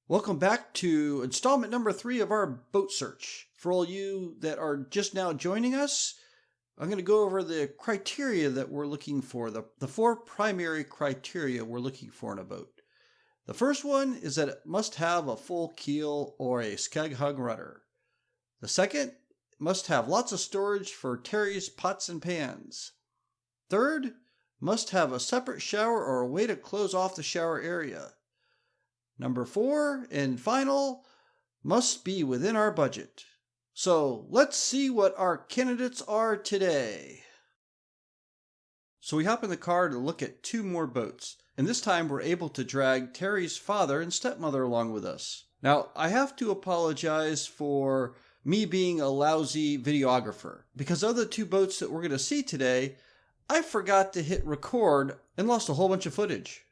Welcome back to installment number 3 of our boat search. For all you that are just now joining us, I'm going to go over the criteria that we're looking for, the 4 primary criteria we're looking for in a boat. The first one is that it must have a full keel or a skeg hung rudder. The second, it must have lots of storage for Terry's pots and pans. Third, must have a separate shower or a way to close off the shower area. Number 4, and final, must be within our budget. So let's see what our candidates are today. So we hop in the car to look at 2 more boats, and this time we're able to drag Terry's father and stepmother along with us. Now, I have to apologize for me being a lousy videographer, because of the 2 boats that we're going to see today, I forgot to hit record and lost a whole bunch of footage.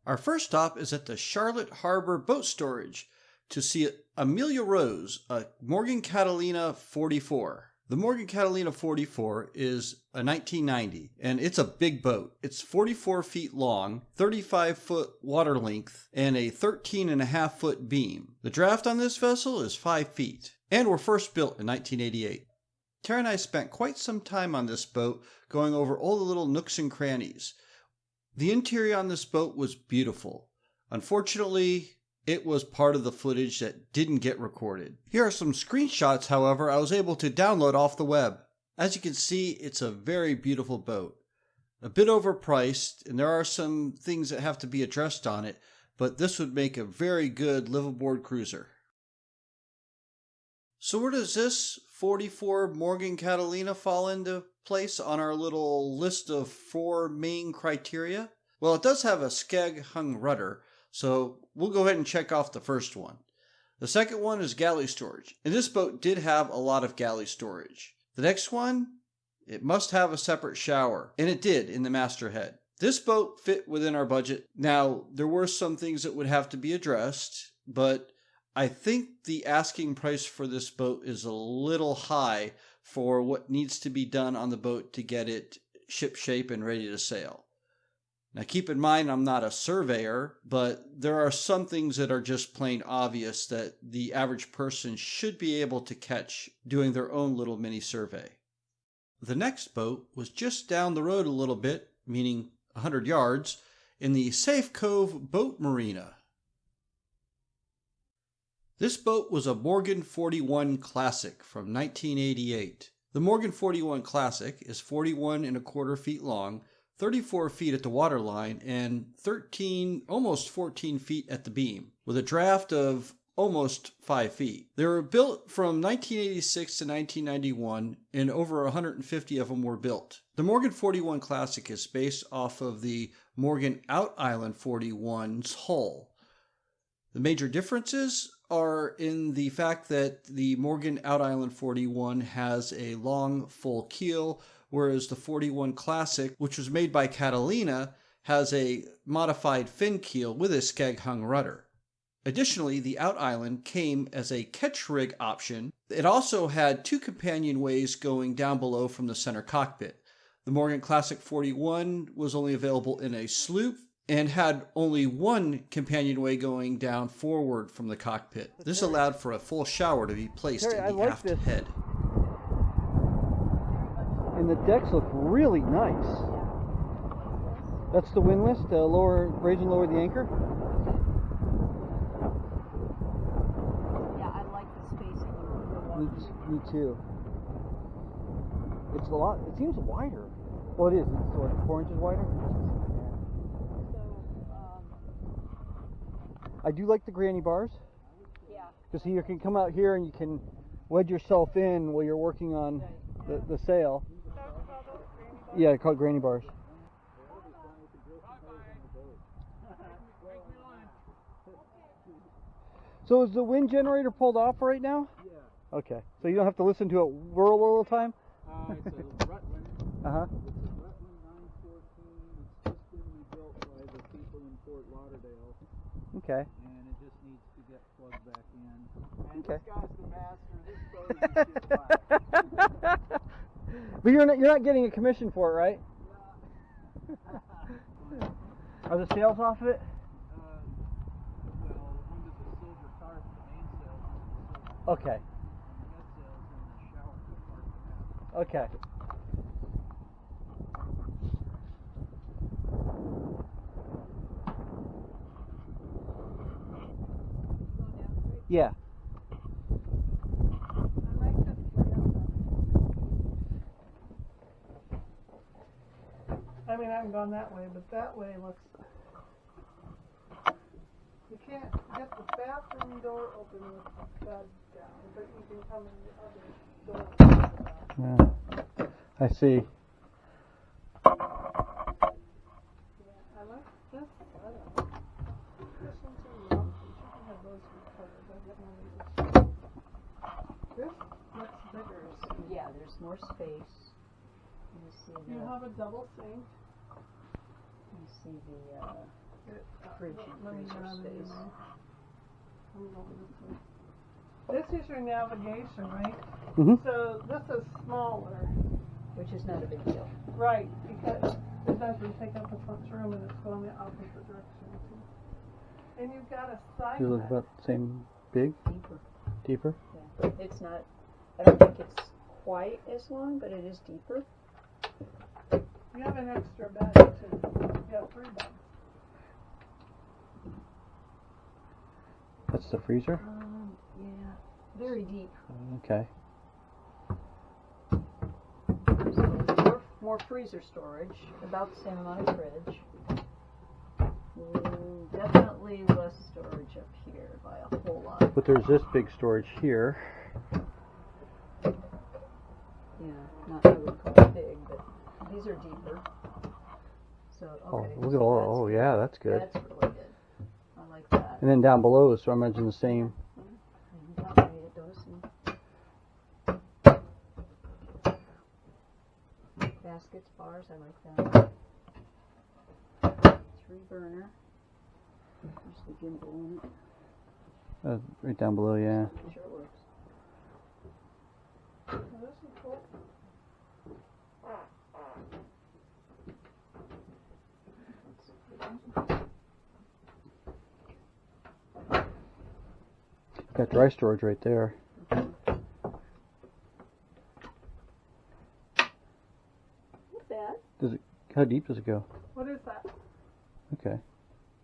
Our first stop is at the Charlotte Harbor Boat Storage to see Amelia Rose, a Morgan Catalina 44. The Morgan Catalina 44 is a 1990, and it's a big boat. It's 44 feet long, 35-foot water length, and a 13.5-foot beam. The draft on this vessel is 5 feet, and were first built in 1988. Terri and I spent quite some time on this boat, going over all the little nooks and crannies. The interior on this boat was beautiful. Unfortunately, it was part of the footage that didn't get recorded. Here are some screenshots, however, I was able to download off the web. As you can see, it's a very beautiful boat. A bit overpriced, and there are some things that have to be addressed on it, but this would make a very good liveaboard cruiser. So where does this 44 Morgan Catalina fall into place on our little list of 4 main criteria? Well, it does have a skeg hung rudder, so we'll go ahead and check off the first one. The second one is galley storage, and this boat did have a lot of galley storage. The next one, it must have a separate shower, and it did in the masterhead. This boat fit within our budget. Now, there were some things that would have to be addressed, but I think the asking price for this boat is a little high for what needs to be done on the boat to get it shipshape and ready to sail. Now keep in mind, I'm not a surveyor, but there are some things that are just plain obvious that the average person should be able to catch doing their own little mini survey. The next boat was just down the road a little bit, meaning 100 yards, in the Safe Cove Boat Marina. This boat was a Morgan 41 Classic from 1988. The Morgan 41 Classic is 41.25 feet long, 34 feet at the waterline, and 13, almost 14 feet at the beam, with a draft of almost 5 feet. They were built from 1986 to 1991, and over 150 of them were built. The Morgan 41 Classic is based off of the Morgan Out Island 41's hull. The major differences are in the fact that the Morgan Out Island 41 has a long, full keel, whereas the 41 Classic, which was made by Catalina, has a modified fin keel with a skeg hung rudder. Additionally, the Out Island came as a catch rig option. It also had 2 companionways going down below from the center cockpit. The Morgan Classic 41 was only available in a sloop and had only 1 companionway going down forward from the cockpit. This allowed for a full shower to be placed in the aft head. And the decks look really nice. That's the windlass to raise and lower the anchor. Yeah, I like the spacing. Me too. It's a lot. It seems wider. Well, it is. It's what, 4 inches wider. I do like the granny bars. Yeah. Because you can come out here and you can wedge yourself in while you're working on the sail. Yeah, they're called granny bars. So is the wind generator pulled off right now? Yeah. Okay. So you don't have to listen to it whirl all the time? It's a Rutland. Uh-huh. It's a Rutland 914. It's just been rebuilt by the people in Fort Lauderdale. Okay. And it just needs to get plugged back in. And Okay. this guy's the master. This boat is just black. But you're not getting a commission for it, right? Are the sails off of it? Well, under the silver tarp, the main sails under the silver. Okay. Head sails in the shower compartment. Okay. Yeah. I mean, I haven't gone that way, but that way looks. You can't get the bathroom door open with the bed down, but you can come in the other door. Yeah. I see. Yeah, I like this. I don't know. This one's a rough. You should have those recovered. I get one of these. This looks bigger. Yeah, there's more space. Let me see You the, have a double sink. let me see the fridge and Let me freezer get out of space. here. I'm going this way. This is your navigation, right? Mhm. So this is smaller. Which is not a big deal. Right, because it doesn't take up as much room and it's going the opposite direction. And you've got a side You look net. about the same big, Deeper. deeper. Yeah. It's not, I don't think it's quite as long, but it is deeper. You have an extra bed too. You have 3 beds. That's the freezer. Yeah, very deep. Okay. So more freezer storage, about the same amount of fridge. Definitely less storage up here by a whole lot. But there's this big storage here. Yeah, not I would call it big, but these are deeper. So okay. Oh, look at all. Oh, yeah, that's good. That's really good. I like that. And then down below is, so I imagine the same. And that way it does. And baskets, bars, I like that. 3 burner. There's the gimbal in it. Right down below, yeah. I'm sure it works. Oh, this is cool. Got dry storage right there. Not bad. How deep does it go? What is that? Okay.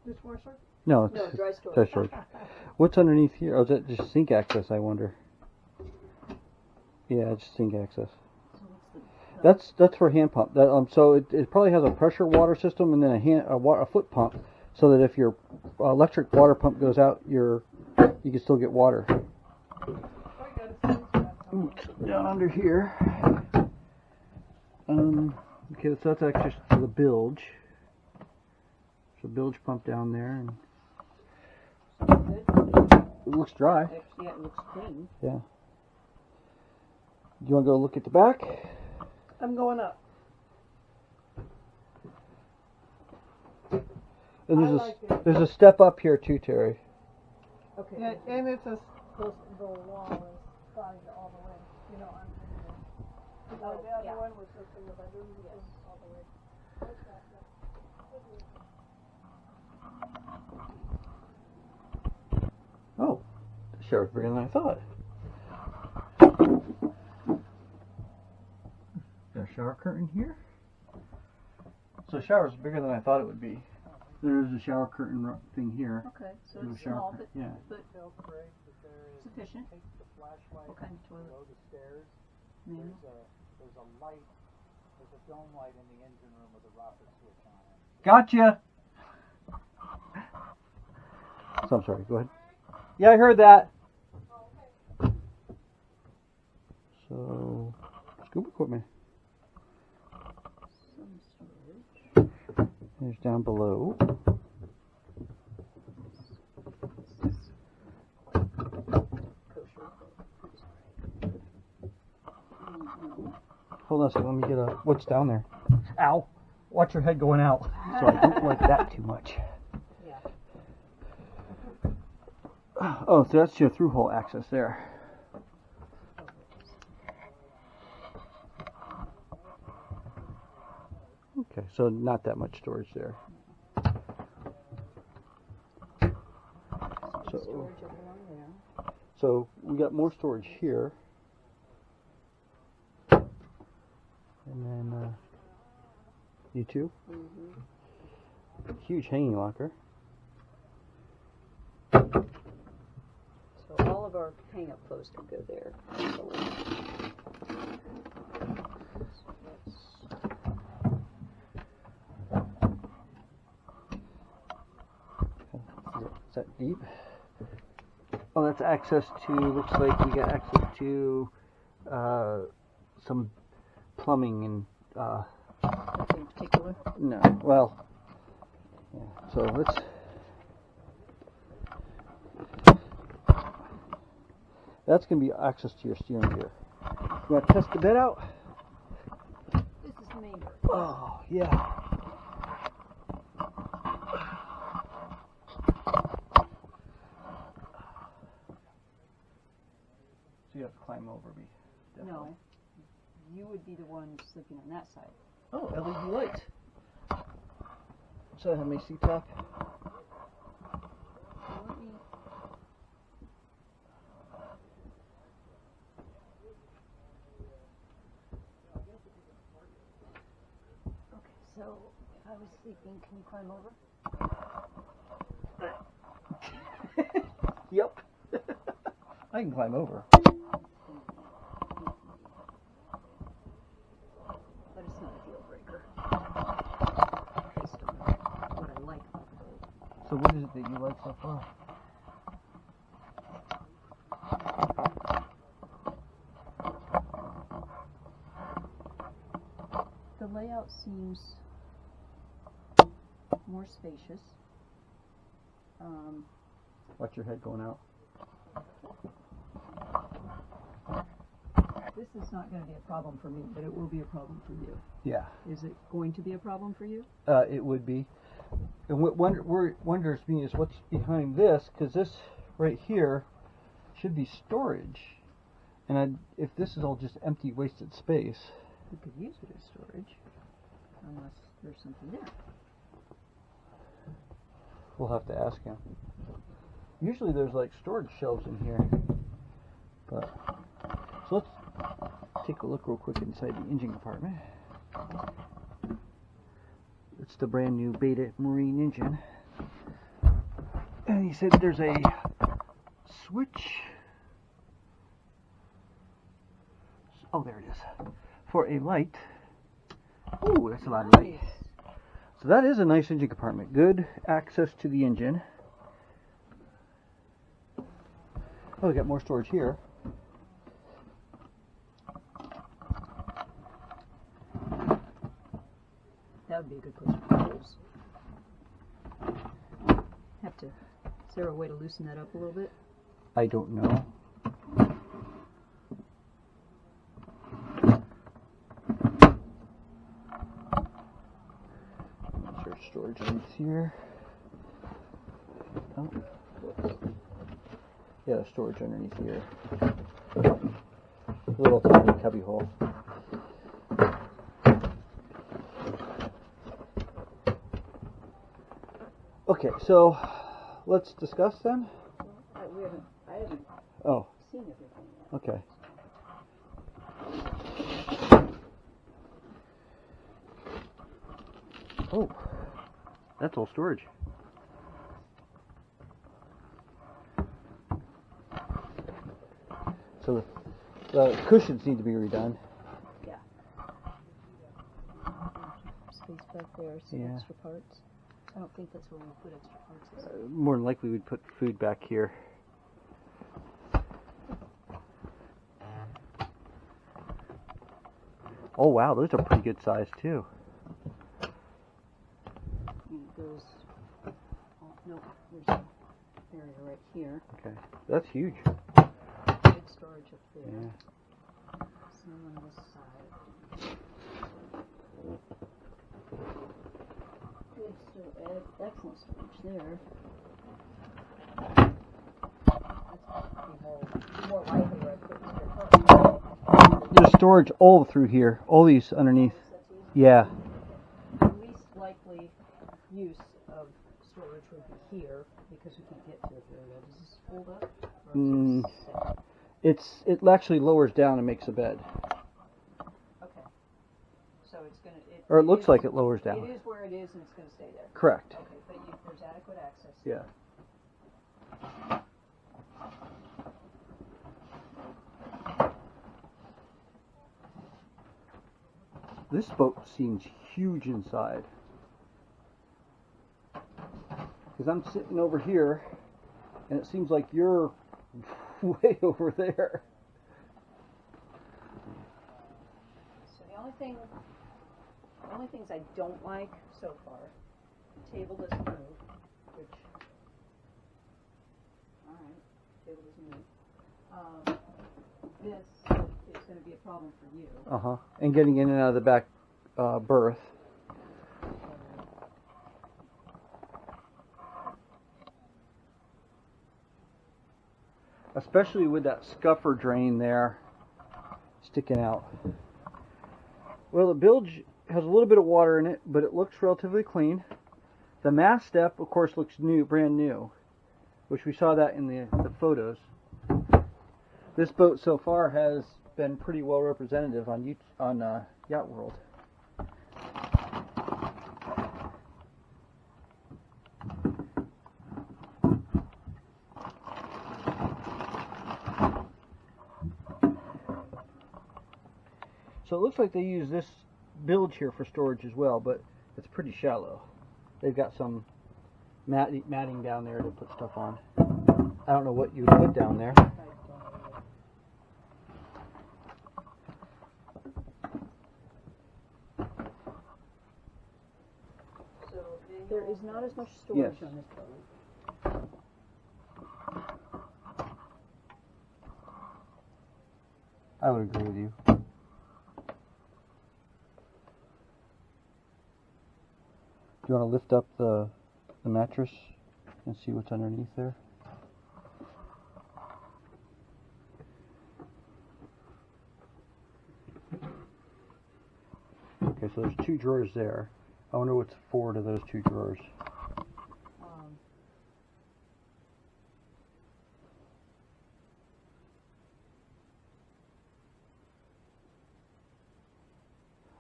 Dishwasher? No, it's No, dry storage. dry storage. What's underneath here? Oh, is that just sink access, I wonder? Yeah, just sink access. So what's the That's for hand pump. So it probably has a pressure water system and then a foot pump, so that if your electric water pump goes out, you can still get water. Oh, you got a sense for that. Down under here. Okay, so that's actually just the bilge. So bilge pump down there, and good? it looks dry. Actually, yeah, it looks clean. Yeah. Do you want to go look at the back? I'm going up. And I like it. there's a step up here too, Terry. Okay. Yeah, and it's the wall is signed all the way. You know, I'm the Oh, other yeah. one was just in the bedroom. Yes. All the way. Oh, the shower's bigger than I thought. Got a shower curtain here. So the shower's bigger than I thought it would be. There's a shower curtain thing here. Okay, so There's a it's shower small, curtain. but, Yeah. but Tell Craig that there is. sufficient. Take the flashlight What kind of toilet? below the stairs. Yeah. There's a light. There's a dome light in the engine room with a rocket switch on it. Gotcha. So I'm sorry. Go ahead. Yeah, I heard that. So, scuba equipment. Some storage. There's down below. Hold on a second. Let me get what's down there. Ow! Watch your head going out. So I don't like that too much. Yeah. Oh, so that's your through-hole access there. Okay, so not that much storage there. Storage over along there. So we got more storage here. And then you too. Huge hanging locker. So all of our hang-up clothes could go there. So Is that deep? Oh, that's access to, looks like we got access to some plumbing and, nothing particular. no, well, yeah, so let's, that's going to be access to your steering gear. You want to test the bed out? This is the main door. Oh, yeah. So you have to climb over me. No, you would be the one sleeping on that side. Oh, LED lights. So I have my seat top. Let me. Okay, so if I was sleeping, can you climb over? Yep. I can climb over. But it's not a deal breaker. Based on what I like about the boat. So what is it that you like so far? The layout seems more spacious. Watch your head going out. This is not going to be a problem for me, but it will be a problem for you. Yeah, Is it going to be a problem for you? it would be. And what wonders me is what's behind this, because this right here should be storage. And if this is all just empty, wasted space. You could use it as storage, unless there's something there. We'll have to ask him. Usually there's like storage shelves in here. But so let's take a look real quick inside the engine compartment. It's the brand new Beta Marine engine. And he said there's a switch. Oh, there it is. For a light. Ooh, that's a lot of light. So that is a nice engine compartment. Good access to the engine. Oh, we got more storage here. That would be a good place for tools. Is there a way to loosen that up a little bit? I don't know. There's storage underneath here. Oh. Yeah, there's storage underneath here. A little tiny cubby hole. Okay, so let's discuss then. I haven't Oh, seen everything yet. okay. Oh, that's all storage. So the cushions need to be redone. Yeah. Space back there, some Yeah. extra parts. I don't think that's where we'll put extra parts. Is it? More than likely we'd put food back here. Oh wow, those are pretty good size too. And it goes. Oh, no, there's an area right here. Okay, that's huge. Good storage up there. Yeah. Some on this side. Good excellent storage there. That's more likely where I put your car. There's storage all through here. All these underneath. Yeah. The least likely use of storage would be here because we can get to it very well. Does this hold up? Or is it set? It actually lowers down and makes a bed. Okay. So it's gonna. Or it looks like it lowers down. It is where it is, and it's gonna stay there. Correct. Okay, but there's adequate access. Yeah. This boat seems huge inside. Because I'm sitting over here, and it seems like you're way over there. So the only things I don't like so far, the table doesn't move, which, alright, table doesn't move. This is going to be a problem for you. Uh-huh. And getting in and out of the back berth. Especially with that scuffer drain there sticking out. Well, the bilge has a little bit of water in it, but it looks relatively clean. The mast step, of course, looks new, brand new, which we saw that in the photos. This boat so far has been pretty well representative on Yacht World. So it looks like they use this bilge here for storage as well, but it's pretty shallow. They've got some matting down there to put stuff on. I don't know what you would put down there. There is not as much storage Yes. on this boat. I would agree with you. Do you want to lift up the mattress and see what's underneath there? Okay, so there's 2 drawers there. I wonder what's forward of those 2 drawers.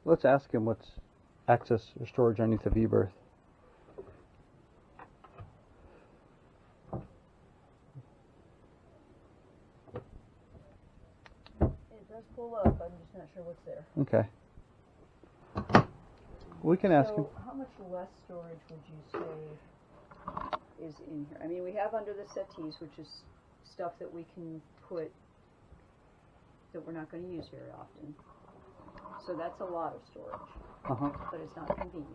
Let's ask him what's access or storage underneath the V-berth. It does pull up, I'm just not sure what's there. Okay. We can ask him. So how much less storage would you say is in here? I mean, we have under the settees, which is stuff that we can put that we're not going to use very often. So that's a lot of storage, Uh-huh. but it's not convenient.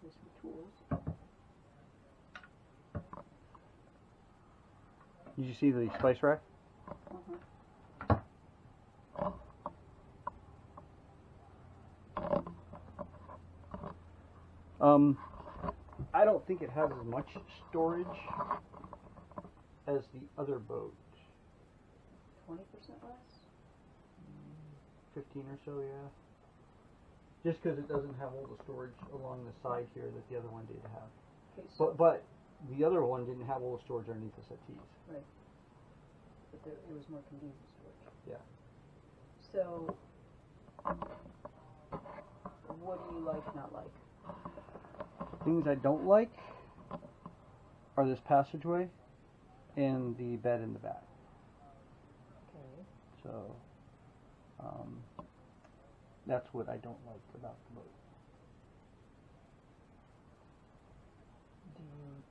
Here's some tools. Did you see the spice rack? I don't think it has as much storage as the other boat. 20% less? 15 or so, yeah. Just because it doesn't have all the storage along the side here that the other one did have. Okay, so But the other one didn't have all the storage underneath the settees. right. But it was more convenient storage. Yeah. So, what do you like, not like? Things I don't like are this passageway and the bed in the back. Okay. So, that's what I don't like about the boat. Do you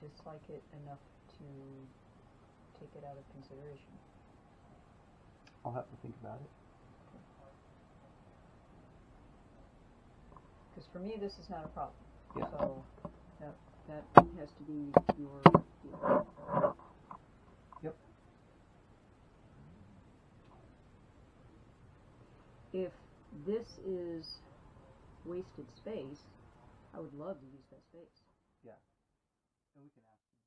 dislike it enough to take it out of consideration? I'll have to think about it. Because for me, this is not a problem. Yeah. So that has to be your. Yep. If this is wasted space, I would love to use that space. Yeah. And we can ask them.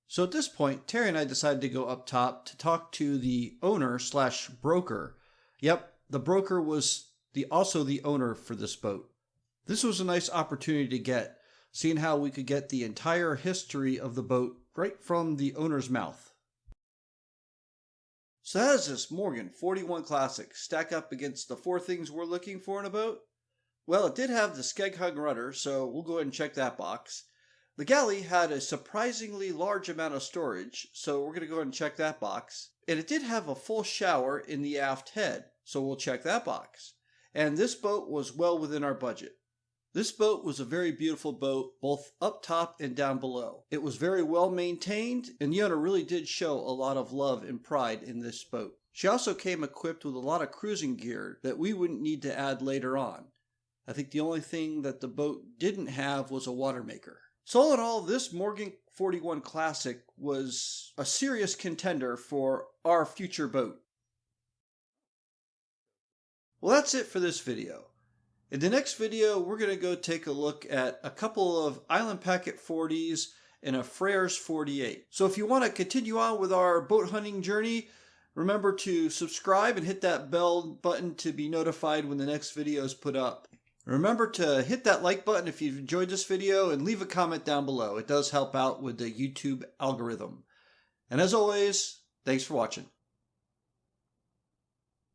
So at this point, Terry and I decided to go up top to talk to the owner/broker. Yep, the broker was also the owner for this boat. This was a nice opportunity to get, seeing how we could get the entire history of the boat right from the owner's mouth. So how does this Morgan 41 Classic stack up against the 4 things we're looking for in a boat? Well, it did have the skeg hung rudder, so we'll go ahead and check that box. The galley had a surprisingly large amount of storage, so we're going to go ahead and check that box. And it did have a full shower in the aft head, so we'll check that box. And this boat was well within our budget. This boat was a very beautiful boat, both up top and down below. It was very well maintained, and the owner really did show a lot of love and pride in this boat. She also came equipped with a lot of cruising gear that we wouldn't need to add later on. I think the only thing that the boat didn't have was a water maker. So all in all, this Morgan 41 Classic was a serious contender for our future boat. Well, that's it for this video. In the next video, we're going to go take a look at a couple of Island Packet 40s and a Freres 48. So if you want to continue on with our boat hunting journey, remember to subscribe and hit that bell button to be notified when the next video is put up. Remember to hit that like button if you've enjoyed this video and leave a comment down below. It does help out with the YouTube algorithm. And as always, thanks for watching.